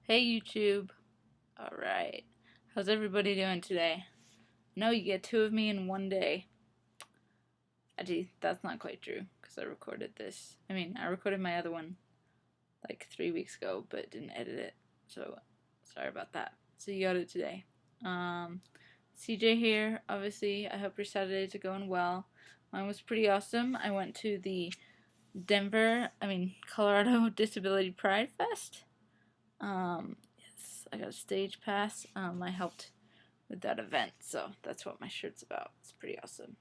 Hey YouTube. Alright. How's everybody doing today? No, you get two of me in one day. Actually, that's not quite true, because I recorded this. I recorded my other one like 3 weeks ago, but didn't edit it. So, sorry about that. So you got it today. CJ here, obviously. I hope your Saturdays are going well. Mine was pretty awesome. I went to the Colorado Disability Pride Fest. Yes, I got a stage pass. I helped with that event, so that's what my shirt's about. It's pretty awesome.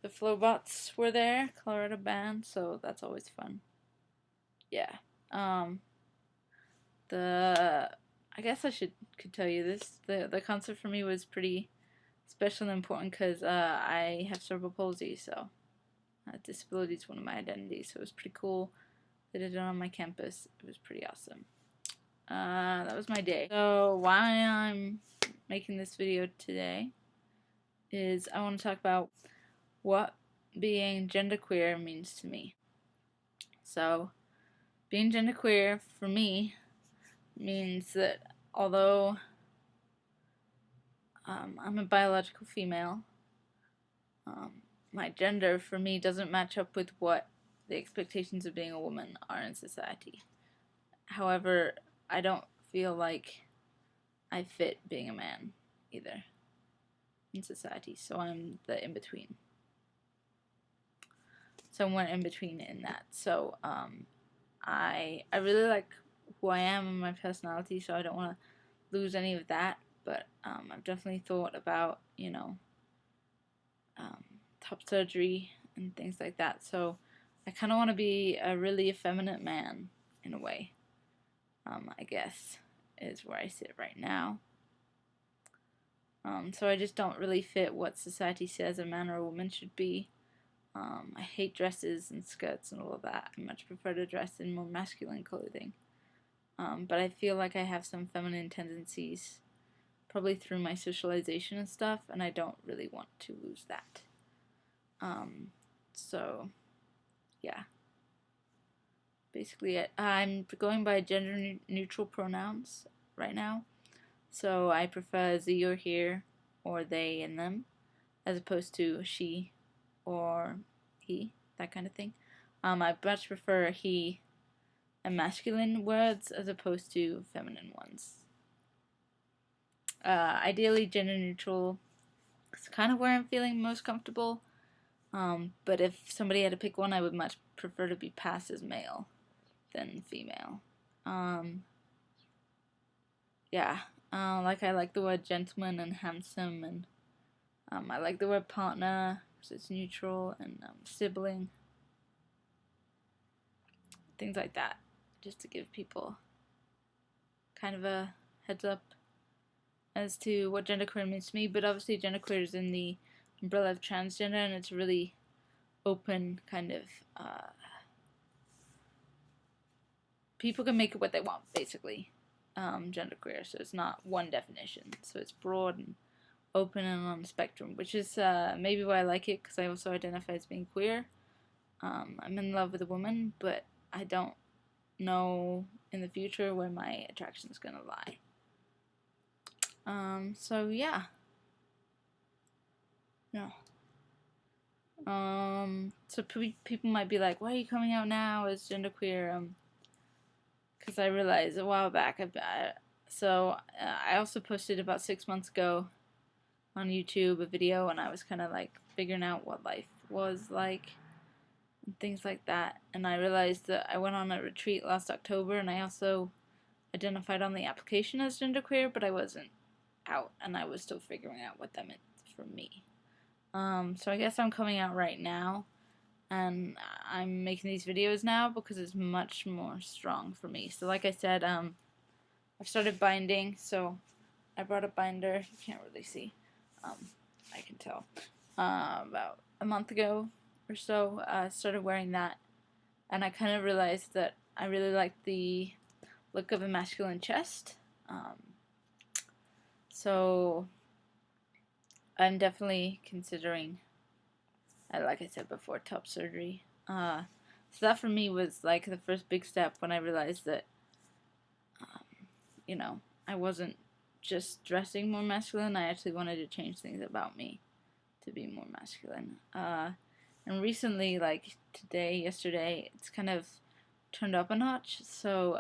The Flowbots were there, Colorado band, so that's always fun. Yeah. I guess I could tell you this. The concert for me was pretty special and important because I have cerebral palsy, so disability is one of my identities. So it was pretty cool. They did it on my campus. It was pretty awesome. That was my day. So why I'm making this video today is I want to talk about what being genderqueer means to me. So being genderqueer for me means that although I'm a biological female, my gender for me doesn't match up with what the expectations of being a woman are in society. However, I don't feel like I fit being a man either in society, so I'm the in-between. Somewhere in between in that. So I really like who I am and my personality, so I don't want to lose any of that, but I've definitely thought about, top surgery and things like that, so I kind of want to be a really effeminate man in a way, I guess is where I sit right now. So I just don't really fit what society says a man or a woman should be. I hate dresses and skirts and all of that. I much prefer to dress in more masculine clothing. But I feel like I have some feminine tendencies, probably through my socialization and stuff, and I don't really want to lose that. So, yeah. Basically, I'm going by gender neutral pronouns right now. So I prefer ze or here, or they and them, as opposed to she or he, that kind of thing. I much prefer he and masculine words as opposed to feminine ones. Ideally, gender neutral is kind of where I'm feeling most comfortable. But if somebody had to pick one, I would much prefer to be passed as male than female. Yeah. Like I like the word gentleman and handsome, and I like the word partner because it's neutral, and sibling, things like that, just to give people kind of a heads up as to what genderqueer means to me. But obviously genderqueer is in the umbrella of transgender, and it's really open, kind of people can make it what they want, basically. Genderqueer, so it's not one definition, so it's broad and open and on the spectrum, which is maybe why I like it, because I also identify as being queer. I'm in love with a woman, but I don't know in the future where my attraction is gonna lie. So yeah. No. So people might be like, why are you coming out now as genderqueer? Because I realized a while back, I also posted about 6 months ago on YouTube a video, and I was kind of like figuring out what life was like and things like that, and I realized that I went on a retreat last October, and I also identified on the application as genderqueer, but I wasn't out, and I was still figuring out what that meant for me. So I guess I'm coming out right now, and I'm making these videos now because it's much more strong for me. So like I said, I've started binding, so I brought a binder. You can't really see. I can tell. About a month ago or so, I started wearing that, and I kind of realized that I really liked the look of a masculine chest. So I'm definitely considering, like I said before, top surgery. So that for me was like the first big step when I realized that you know, I wasn't just dressing more masculine. I actually wanted to change things about me to be more masculine. And recently, like today, yesterday, it's kind of turned up a notch. So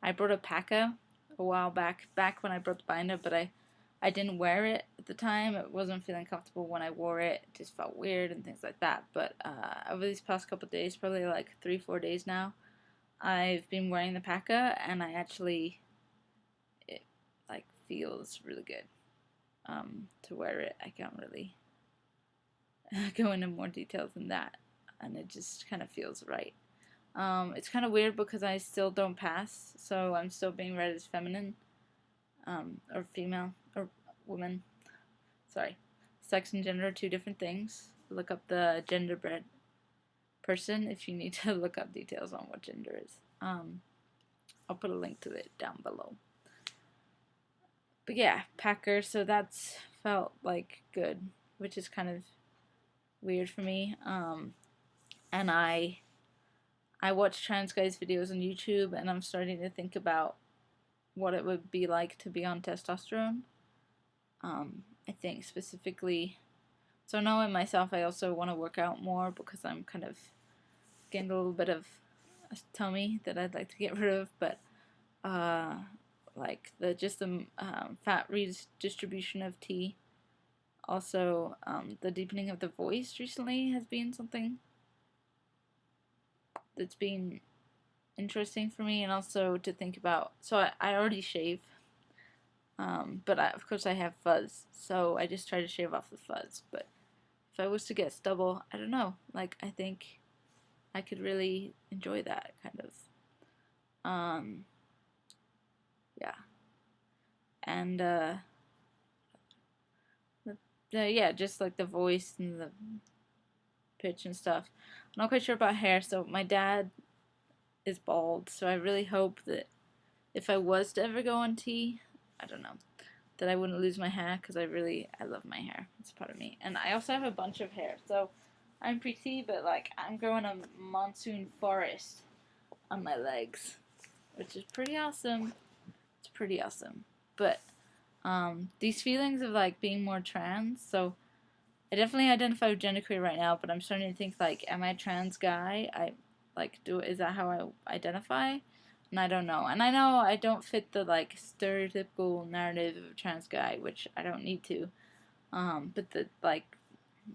I brought a paca a while back when I brought the binder, but I didn't wear it at the time. It wasn't feeling comfortable when I wore it. It just felt weird and things like that. But over these past couple of days, probably like 3-4 days now, I've been wearing the paca, and I actually, it like feels really good to wear it. I can't really go into more details than that, and it just kind of feels right. It's kind of weird because I still don't pass, so I'm still being read as feminine, or female, or woman. Sorry. Sex and gender are two different things. Look up the Genderbread person if you need to look up details on what gender is. I'll put a link to it down below. But yeah, Packer, so that's felt like good, which is kind of weird for me. And I watch trans guys' videos on YouTube, and I'm starting to think about what it would be like to be on testosterone. I think specifically, so knowing myself, I also want to work out more because I'm kind of getting a little bit of a tummy that I'd like to get rid of, but like the fat redistribution of T. Also, the deepening of the voice recently has been something that's been interesting for me, and also to think about. So I already shave, but of course I have fuzz, so I just try to shave off the fuzz. But if I was to get stubble, I don't know. Like, I think I could really enjoy that kind of. Yeah, and yeah, just like the voice and the pitch and stuff. I'm not quite sure about hair, so my dad is bald, so I really hope that if I was to ever go on T, I don't know, that I wouldn't lose my hair, because I love my hair. It's part of me. And I also have a bunch of hair, so I'm pretty, but like I'm growing a monsoon forest on my legs, which is pretty awesome. It's pretty awesome. But these feelings of like being more trans, so I definitely identify with genderqueer right now, but I'm starting to think like, am I a trans guy? Is that how I identify? And I don't know. And I know I don't fit the like stereotypical narrative of a trans guy, which I don't need to. But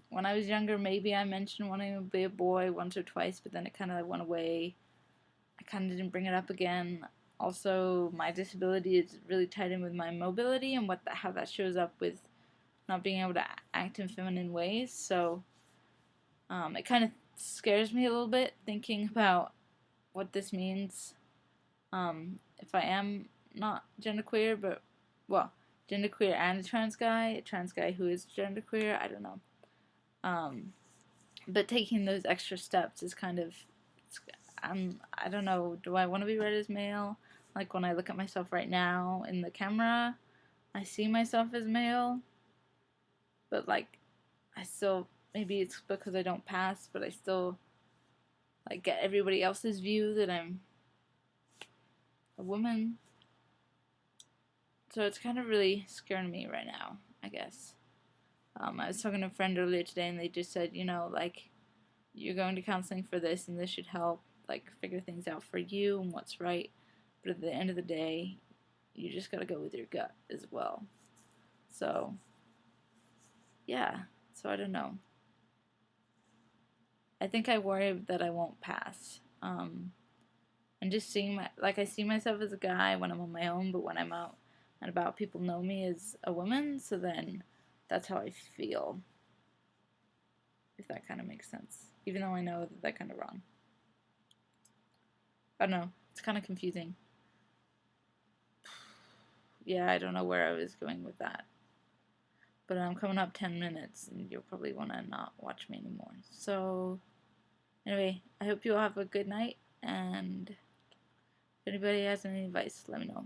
when I was younger, maybe I mentioned wanting to be a boy once or twice, but then it kind of went away. I kind of didn't bring it up again. Also, my disability is really tied in with my mobility and how that shows up with not being able to act in feminine ways. So it kind of scares me a little bit thinking about what this means if I am not genderqueer, but, well, genderqueer and a trans guy who is genderqueer, I don't know. But taking those extra steps is kind of, I don't know, do I want to be read as male? Like, when I look at myself right now in the camera, I see myself as male, but like, I still, maybe it's because I don't pass, but I still like get everybody else's view that I'm a woman. So it's kind of really scaring me right now, I guess. I was talking to a friend earlier today, and they just said, you know, like, you're going to counseling for this, and this should help, like, figure things out for you and what's right. But at the end of the day, you just gotta go with your gut as well. So, yeah. So I don't know. I think I worry that I won't pass. And just seeing I see myself as a guy when I'm on my own, but when I'm out and about, people know me as a woman, so then that's how I feel. If that kind of makes sense. Even though I know that that's kind of wrong. I don't know. It's kind of confusing. Yeah, I don't know where I was going with that. But I'm coming up 10 minutes, and you'll probably want to not watch me anymore. So, anyway, I hope you all have a good night, and if anybody has any advice, let me know.